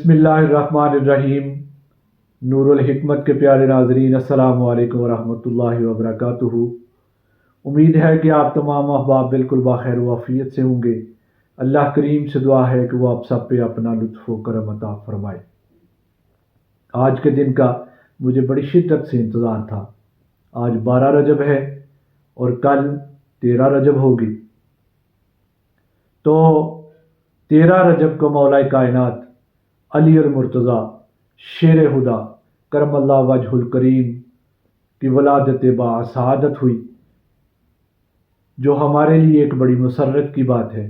बिस्मिल्लाहिर्रहमानिर्रहीम। नूरुल हिकमत के प्यारे नाजरीन, अस्सलामु अलैकुम वरहमतुल्लाहि वबरकातुहू। उम्मीद है कि आप तमाम अहबाब बिल्कुल बाखैर वाफियत से होंगे। अल्लाह करीम से दुआ है कि वो आप सब पे अपना लुत्फ़ व करम अता फरमाए। आज के दिन का मुझे बड़ी शिद्दत से इंतज़ार था। आज 12 रजब है और कल 13 रजब होगी। तो 13 रजब को मौला कायनात अली और मुर्तज़ा शेर हुदा करमल्लाहु वजहुल करीम की वलादत बासआदत हुई, जो हमारे लिए एक बड़ी मुसर्रत की बात है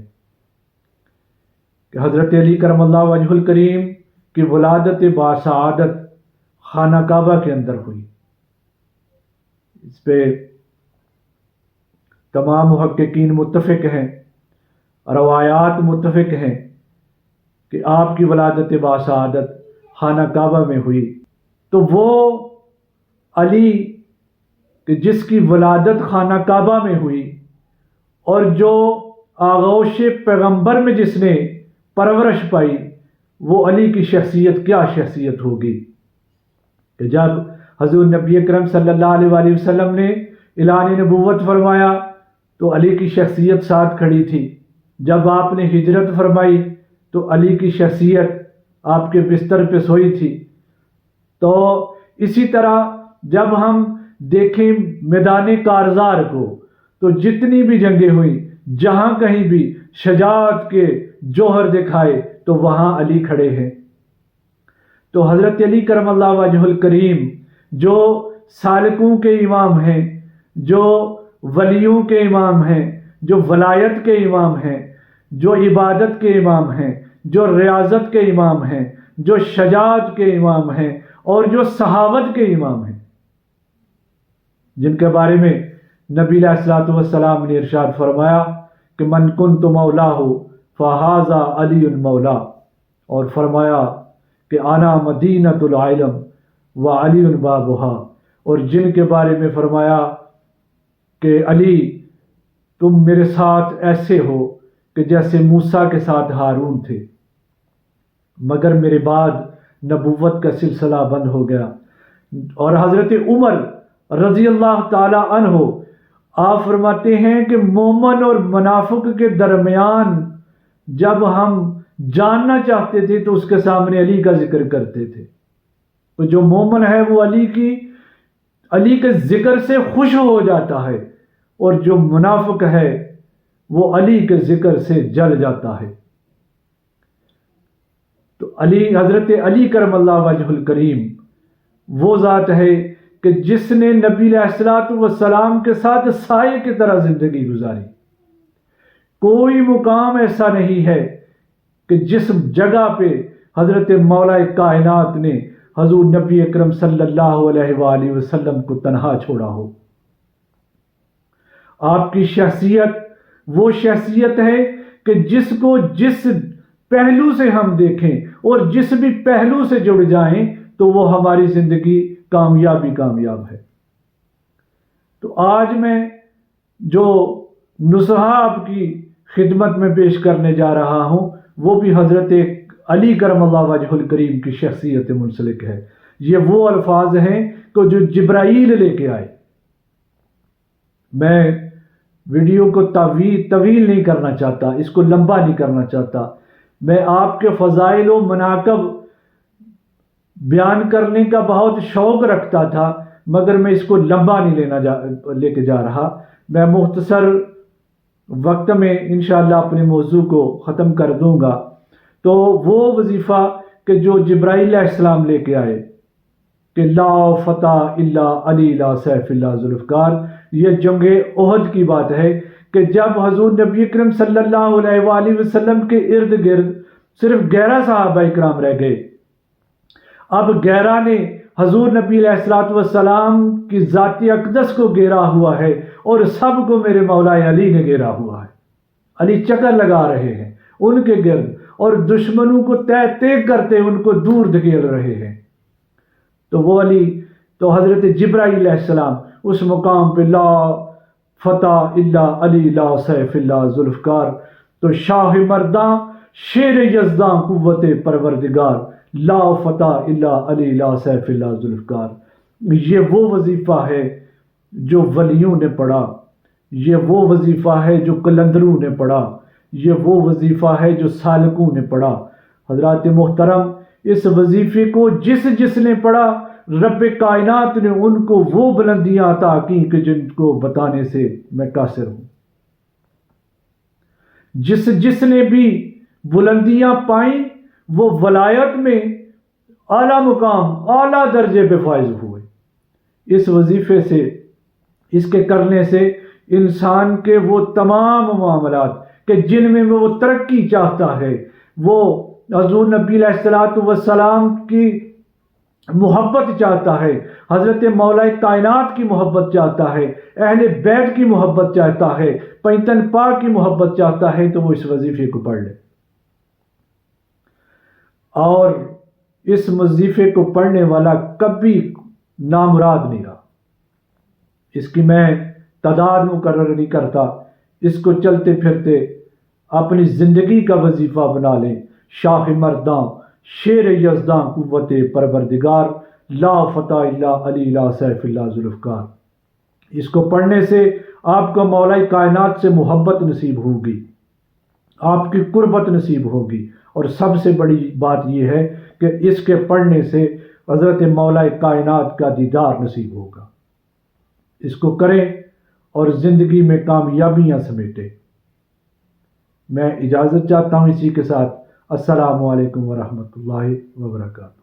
कि हज़रत अली करमल्लाहु वजहुल करीम की वलादत बासआदत खाना काबा के अंदर हुई। इस पे तमाम मुहक्किकीन मुत्तफ़िक हैं, रवायात मुत्तफ़िक हैं कि आपकी वलादत बासआदत खाना काबा में हुई। तो वो अली कि जिसकी वलादत खाना काबा में हुई और जो आगोश पैगंबर में जिसने परवरिश पाई, वो अली की शख्सियत क्या शख्सियत होगी कि जब हज़ूर नबी अकरम सल्लल्लाहु अलैहि वसल्लम ने ऐलान नबूवत फरमाया तो अली की शख्सियत साथ खड़ी थी। जब आपने हिजरत फरमाई तो अली की शख्सियत आपके बिस्तर पे सोई थी। तो इसी तरह जब हम देखें मैदान कारज़ार को, तो जितनी भी जंगें हुई, जहाँ कहीं भी शजाअत के जौहर दिखाए तो वहाँ अली खड़े हैं। तो हज़रत अली करमल्लाहु वजहुल करीम जो सालिकों के इमाम हैं, जो वलियों के इमाम हैं, जो वलायत के इमाम हैं, जो इबादत के इमाम हैं, जो रियाजत के इमाम हैं, जो शजाअत के इमाम हैं और जो सहावत के इमाम हैं, जिनके बारे में नबी अलैहिस्सलातु वस्सलाम ने इरशाद फरमाया कि मन कुन्तु मौलाहु फहाज़ा अलीयुन मौला, और फरमाया कि आना मदीनतुल इल्म व अलीयुन बाबुहा, और जिनके बारे में फरमाया कि अली तुम मेरे साथ ऐसे हो कि जैसे मूसा के साथ हारून थे, मगर मेरे बाद नबूवत का सिलसिला बंद हो गया। और हज़रत उमर रज़ी अल्लाह ताला अन्हो आप फरमाते हैं कि मोमन और मुनाफिक के दरमियान जब हम जानना चाहते थे तो उसके सामने अली का जिक्र करते थे। तो जो मोमन है वो अली के जिक्र से खुश हो जाता है, और जो मुनाफिक है वो अली के जिक्र से जल जाता है। तो अली, हज़रत अली करमल्लाहु वजहुल करीम वो ज़ात है कि जिसने नबी अलैहिस्सलातु वस्सलाम के साथ साए की तरह ज़िंदगी गुजारी। कोई मुकाम ऐसा नहीं है कि जिस जगह पे हज़रत मौला कायनात ने हज़ूर नबी अकरम सल्लल्लाहु अलैहि वसल्लम को तन्हा छोड़ा हो। आपकी शख्सियत वो शख्सियत है कि जिसको जिस पहलू से हम देखें और जिस भी पहलू से जुड़ जाएं तो वो हमारी ज़िंदगी कामयाब है। तो आज मैं जो नुसहा आपकी खिदमत में पेश करने जा रहा हूँ वो भी हज़रत अली करमल्लाहु वजहुल करीम की शख्सियत मुंसलिक है। ये वो अल्फाज हैं कि जो जिब्राईल लेके आए। मैं वीडियो को तवील नहीं करना चाहता, इसको लंबा नहीं करना चाहता। मैं आपके फ़ज़ाइल व मनाक़ब बयान करने का बहुत शौक़ रखता था, मगर मैं इसको लंबा नहीं लेके जा रहा। मैं मुख्तसर वक्त में इंशाअल्लाह अपने मौजू को ख़त्म कर दूँगा। तो वो वजीफ़ा कि जो जिब्राईल अलैहिस्सलाम लेके आए कि ला फ़ता इल्ला अली ला सैफ़ इल्ला ज़ुल्फ़कार, ये जंगे ओहद की बात है कि जब हज़ूर नबी अकरम सल्लल्लाहु अलैहि वसल्लम के इर्द गिर्द सिर्फ 11 सहाबा इकराम रह गए। अब 11 ने हज़ूर नबी अलैहिस्सलातु वस्सलाम की ज़ाती अक़दस को घेरा हुआ है और सब को मेरे मौला अली ने घेरा हुआ है। अली चक्कर लगा रहे हैं उनके गिर्द और दुश्मनों को तय करते उनको दूर धकेल रहे हैं। तो वो अली, तो हज़रत जिब्राईल अलैहिस्सलाम उस मुकाम पे ला फ़ता इल्ला अली ला सैफ़ इल्ला ज़ुल्फ़कार, तो शाह मर्दां शेर यज़दां कुव्वत परवरदिगार لا فتح الا علی لا سیف اللہ ذوالفقار۔ یہ وہ وظیفہ ہے جو ولیوں نے پڑھا، یہ وہ وظیفہ ہے جو قلندروں نے پڑھا، یہ وہ وظیفہ ہے جو سالکوں نے پڑھا۔ حضرات محترم، اس وظیفے کو جس نے پڑھا، رب کائنات نے ان کو وہ بلندیاں عطا کی کہ جن کو بتانے سے میں قاصر ہوں۔ جس نے بھی بلندیاں پائیں وہ ولایت میں اعلیٰ مقام، اعلیٰ درجے پہ فائز ہوئے۔ اس وظیفے سے، اس کے کرنے سے انسان کے وہ تمام معاملات کہ جن میں وہ ترقی چاہتا ہے، وہ حضور نبی علیہ الصلوۃ والسلام کی محبت چاہتا ہے، حضرت مولا کائنات کی محبت چاہتا ہے، اہل بیت کی محبت چاہتا ہے، پیتن پاک کی محبت چاہتا ہے، تو وہ اس وظیفے کو پڑھ لے۔ اور اس وظیفے کو پڑھنے والا کبھی نامراد نہیں رہا۔ اس کی میں تعداد مقرر نہیں کرتا، اس کو چلتے پھرتے اپنی زندگی کا وظیفہ بنا لیں۔ شاہ مرداں، شیر یزداں، قوت پروردگار، لا فتح الا علی لا سیف اللہ ذوالفقار۔ اس کو پڑھنے سے آپ کو مولا کائنات سے محبت نصیب ہوگی، آپ کی قربت نصیب ہوگی، اور سب سے بڑی بات یہ ہے کہ اس کے پڑھنے سے حضرت مولا کائنات کا دیدار نصیب ہوگا۔ اس کو کریں اور زندگی میں کامیابیاں سمیٹیں۔ میں اجازت چاہتا ہوں اسی کے ساتھ۔ السلام علیکم ورحمۃ اللہ وبرکاتہ۔